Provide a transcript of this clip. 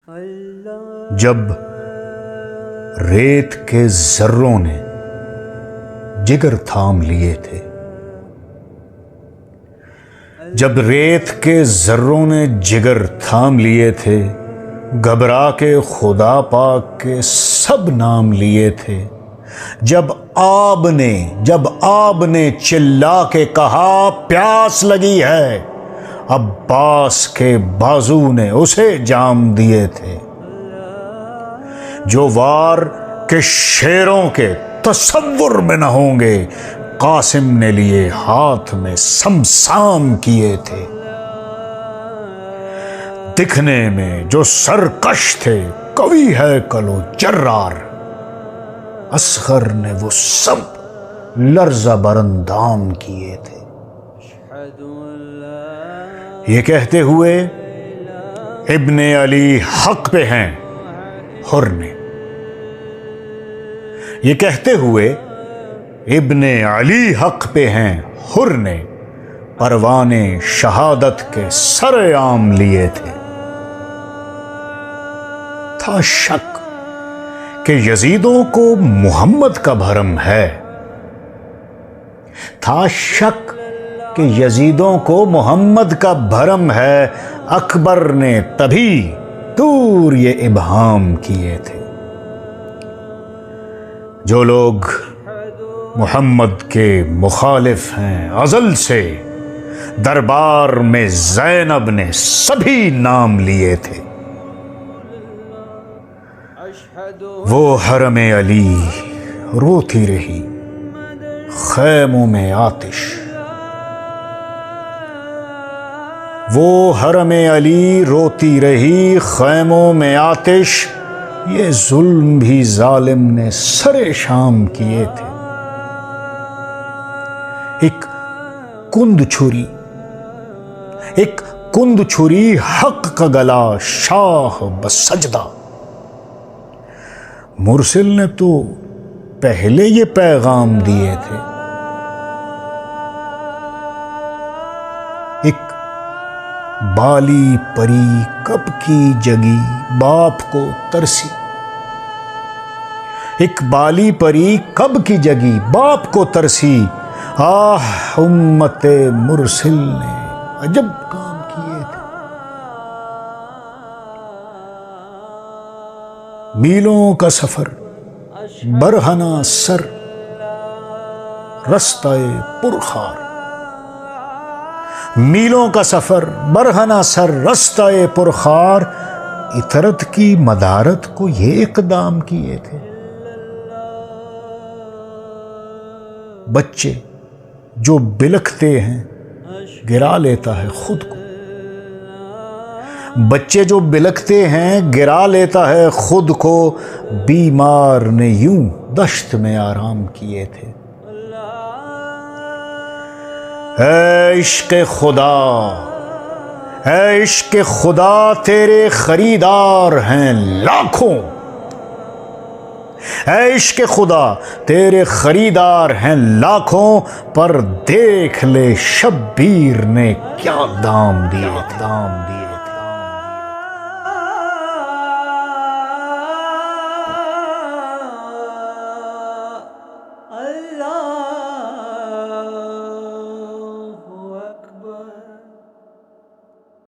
جب ریت کے ذروں نے جگر تھام لیے تھے، جب ریت کے ذروں نے جگر تھام لیے تھے، گھبرا کے خدا پاک کے سب نام لیے تھے، جب آب نے چلا کے کہا پیاس لگی ہے، عباس کے بازو نے اسے جام دیے تھے، جو وار کے شیروں کے تصور میں نہ ہوں گے، قاسم نے لیے ہاتھ میں سمسام کیے تھے، دکھنے میں جو سرکش تھے، قوی ہے کلو جرار، اصغر نے وہ سب لرزہ برندام کیے تھے۔ یہ کہتے ہوئے ابن علی حق پہ ہیں حر نے، یہ کہتے ہوئے ابن علی حق پہ ہیں حر نے پروانے شہادت کے سر عام لیے تھے۔ تھا شک کہ یزیدوں کو محمد کا بھرم ہے، تھا شک کہ یزیدوں کو محمد کا بھرم ہے، اکبر نے تبھی دور یہ ابہام کیے تھے۔ جو لوگ محمد کے مخالف ہیں ازل سے، دربار میں زینب نے سبھی نام لیے تھے۔ وہ حرم علی روتی رہی خیموں میں آتش، وہ حرم علی روتی رہی خیموں میں آتش، یہ ظلم بھی ظالم نے سر شام کیے تھے۔ ایک کند چھری حق کا گلا شاہ بسجدہ، مرسل نے تو پہلے یہ پیغام دیے تھے۔ ایک بالی پری کب کی جگی باپ کو ترسی، ایک بالی پری کب کی جگی باپ کو ترسی، آہ امت مرسل نے عجب کام کیے تھے۔ میلوں کا سفر برہنہ سر رستہ پرخار، میلوں کا سفر برہنہ سر رستہ پرخار، اطرت کی مدارت کو یہ اقدام کیے تھے۔ بچے جو بلکتے ہیں گرا لیتا ہے خود کو، بچے جو بلکتے ہیں گرا لیتا ہے خود کو، بیمار نے یوں دشت میں آرام کیے تھے۔ اے عشق خدا، اے عشق خدا تیرے خریدار ہیں لاکھوں، اے عشق خدا تیرے خریدار ہیں لاکھوں، پر دیکھ لے شبیر نے کیا دام دیے تھے۔